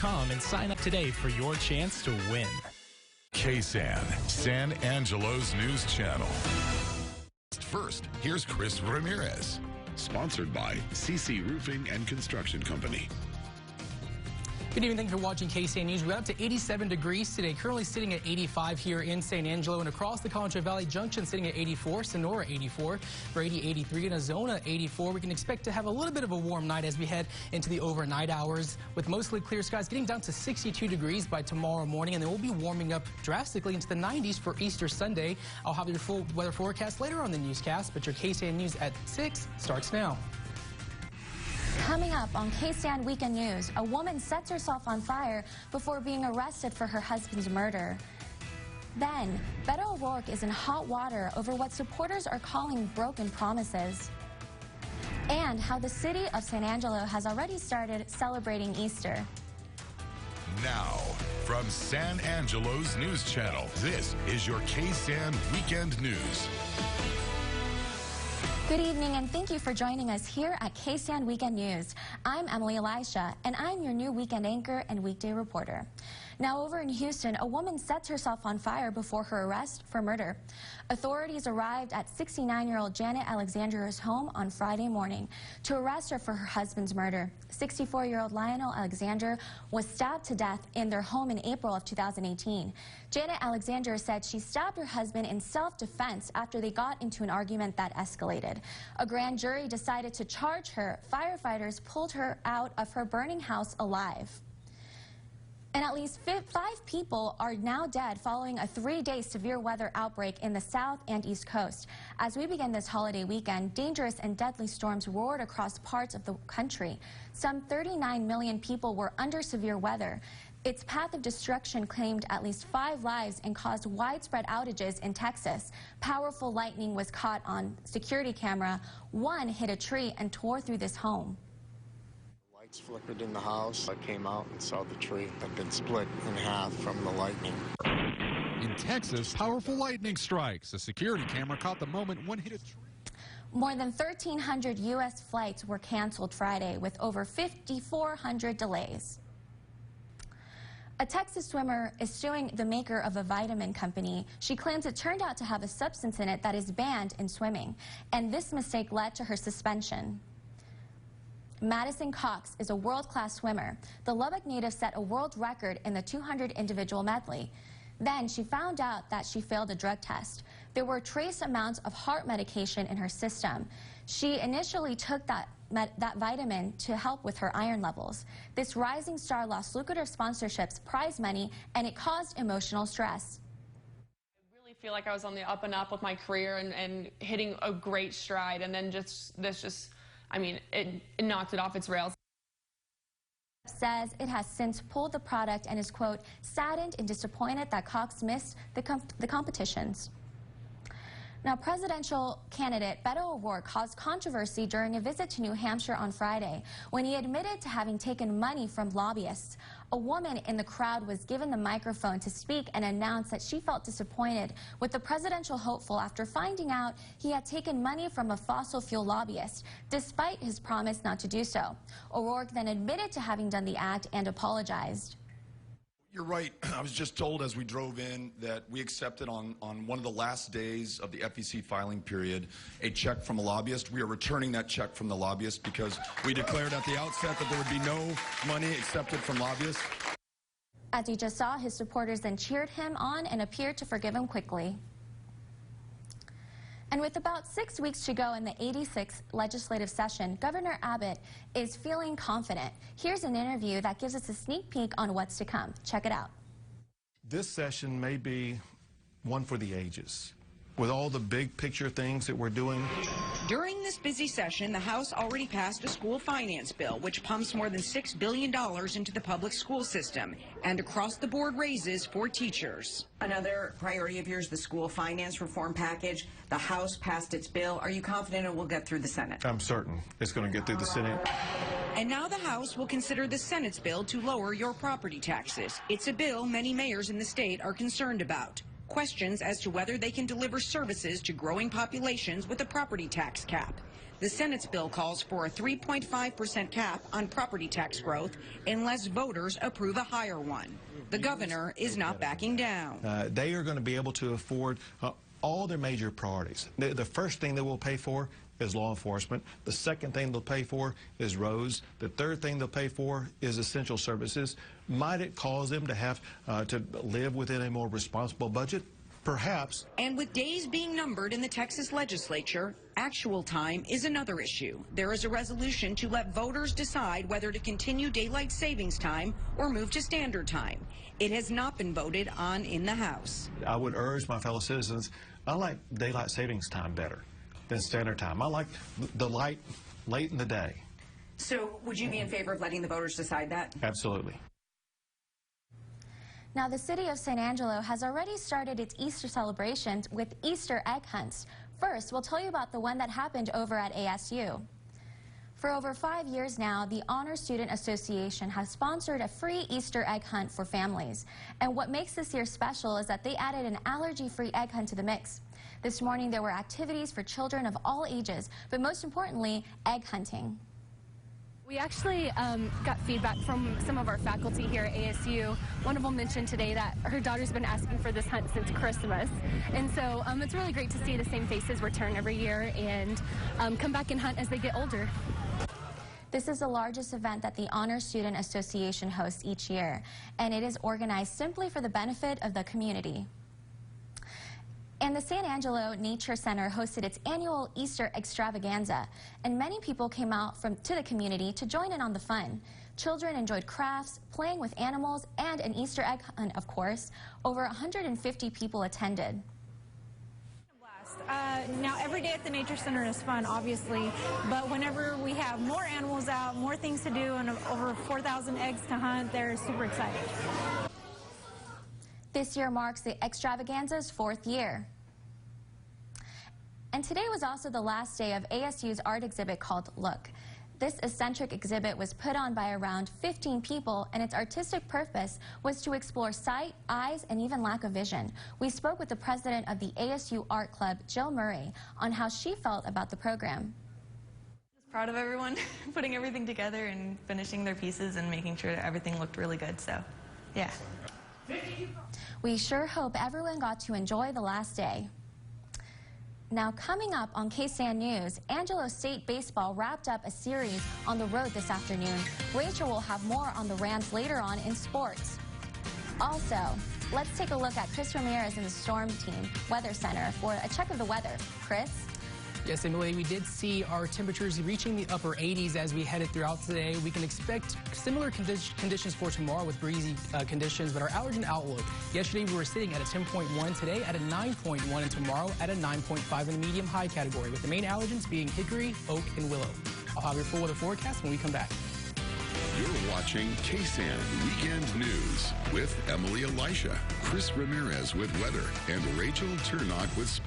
KSAN-TV.com and sign up today for your chance to win. KSAN, San Angelo's news channel. First, here's Chris Ramirez. Sponsored by CC Roofing and Construction Company. Good evening. Thank you for watching KSAN News. We got up to 87 degrees today. Currently sitting at 85 here in San Angelo and across the Concho Valley Junction sitting at 84, Sonora 84, Brady 83, and Azona 84. We can expect to have a little bit of a warm night as we head into the overnight hours with mostly clear skies, getting down to 62 degrees by tomorrow morning, and then we'll be warming up drastically into the 90s for Easter Sunday. I'll have your full weather forecast later on the newscast, but your KSAN News at 6 starts now. Coming up on KSAN Weekend News, a woman sets herself on fire before being arrested for her husband's murder. Then, Beto O'Rourke is in hot water over what supporters are calling broken promises. And how the city of San Angelo has already started celebrating Easter. Now, from San Angelo's news channel, this is your KSAN Weekend News. Good evening, and thank you for joining us here at KSAN Weekend News. I'm Emily Elisha, and I'm your new weekend anchor and weekday reporter. Now, over in Houston, a woman sets herself on fire before her arrest for murder. Authorities arrived at 69-year-old Janet Alexandra's home on Friday morning to arrest her for her husband's murder. 64-year-old Lionel Alexandra was stabbed to death in their home in April of 2018. Janet Alexandra said she stabbed her husband in self-defense after they got into an argument that escalated. A grand jury decided to charge her. Firefighters pulled her out of her burning house alive. And at least 5 people are now dead following a 3-day severe weather outbreak in the south and east coast. As we begin this holiday weekend, dangerous and deadly storms roared across parts of the country. Some 39 million people were under severe weather. Its path of destruction claimed at least 5 lives and caused widespread outages in Texas. Powerful lightning was caught on security camera. One hit a tree and tore through this home. Lights flickered in the house. I came out and saw the tree had been split in half from the lightning. In Texas, powerful lightning strikes. A security camera caught the moment one hit a tree. More than 1,300 U.S. flights were canceled Friday, with over 5,400 delays. A Texas swimmer is suing the maker of a vitamin company. She claims it turned out to have a substance in it that is banned in swimming, and this mistake led to her suspension. Madison Cox is a world-class swimmer. The Lubbock native set a world record in the 200 individual medley. Then she found out that she failed a drug test. There were trace amounts of heart medication in her system. She initially took that vitamin to help with her iron levels. This rising star lost lucrative sponsorships, prize money, and it caused emotional stress. I really feel like I was on the up and up with my career and hitting a great stride, and then I mean, it knocked it off its rails. Says it has since pulled the product and is, quote, saddened and disappointed that Cox missed the competitions. Now, presidential candidate Beto O'Rourke caused controversy during a visit to New Hampshire on Friday when he admitted to having taken money from lobbyists. A woman in the crowd was given the microphone to speak and announced that she felt disappointed with the presidential hopeful after finding out he had taken money from a fossil fuel lobbyist, despite his promise not to do so. O'Rourke then admitted to having done the act and apologized. You're right. I was just told as we drove in that we accepted on one of the last days of the FEC filing period a check from a lobbyist. We are returning that check from the lobbyist because we declared at the outset that there would be no money accepted from lobbyists. As you just saw, his supporters then cheered him on and appeared to forgive him quickly. And with about 6 weeks to go in the 86th legislative session, Governor Abbott is feeling confident. Here's an interview that gives us a sneak peek on what's to come. Check it out. This session may be one for the ages. With all the big picture things that we're doing. During this busy session, the House already passed a school finance bill, which pumps more than $6 billion into the public school system and across-the-board raises for teachers. Another priority of yours, the school finance reform package. The House passed its bill. Are you confident it will get through the Senate? I'm certain it's going to get through the Senate. And now the House will consider the Senate's bill to lower your property taxes. It's a bill many mayors in the state are concerned about. Questions as to whether they can deliver services to growing populations with a property tax cap. The Senate's bill calls for a 3.5% cap on property tax growth unless voters approve a higher one. The governor is not backing down. They are going to be able to afford all their major priorities. The first thing they will pay for is law enforcement. The second thing they'll pay for is roads. The third thing they'll pay for is essential services. Might it cause them to have to live within a more responsible budget? Perhaps. And with days being numbered in the Texas legislature, actual time is another issue. There is a resolution to let voters decide whether to continue daylight savings time or move to standard time. It has not been voted on in the House. I would urge my fellow citizens, I like daylight savings time better than standard time. I like the light late in the day. So would you be in favor of letting the voters decide that? Absolutely. Now, the city of San Angelo has already started its Easter celebrations with Easter egg hunts. First, we'll tell you about the one that happened over at ASU. For over 5 years now, the Honor Student Association has sponsored a free Easter egg hunt for families. And what makes this year special is that they added an allergy-free egg hunt to the mix. This morning, there were activities for children of all ages, but most importantly, egg hunting. We actually got feedback from some of our faculty here at ASU. One of them mentioned today that her daughter's been asking for this hunt since Christmas. And so it's really great to see the same faces return every year and come back and hunt as they get older. This is the largest event that the Honor Student Association hosts each year, and it is organized simply for the benefit of the community. And the San Angelo Nature Center hosted its annual Easter Extravaganza, and many people came out to the community to join in on the fun. Children enjoyed crafts, playing with animals, and an Easter egg hunt, of course. Over 150 people attended. Now, every day at the Nature Center is fun, obviously, but whenever we have more animals out, more things to do, and over 4,000 eggs to hunt, they're super excited. This year marks the Extravaganza's 4th year. And today was also the last day of ASU's art exhibit called Look. This eccentric exhibit was put on by around 15 people, and its artistic purpose was to explore sight, eyes, and even lack of vision. We spoke with the president of the ASU Art Club, Jill Murray, on how she felt about the program. Just proud of everyone putting everything together and finishing their pieces and making sure that everything looked really good, so yeah. We sure hope everyone got to enjoy the last day. Now, coming up on KSAN News, Angelo State Baseball wrapped up a series on the road this afternoon. Rachel will have more on the Rams later on in sports. Also, let's take a look at Chris Ramirez and the Storm Team Weather Center for a check of the weather. Chris? Yes, Emily, we did see our temperatures reaching the upper 80s as we headed throughout today. We can expect similar conditions for tomorrow with breezy conditions, but our allergen outlook. Yesterday we were sitting at a 10.1, today at a 9.1, and tomorrow at a 9.5 in the medium-high category, with the main allergens being hickory, oak, and willow. I'll have your full weather forecast when we come back. You're watching KSAN Weekend News with Emily Elisha, Chris Ramirez with weather, and Rachel Turnock with sports.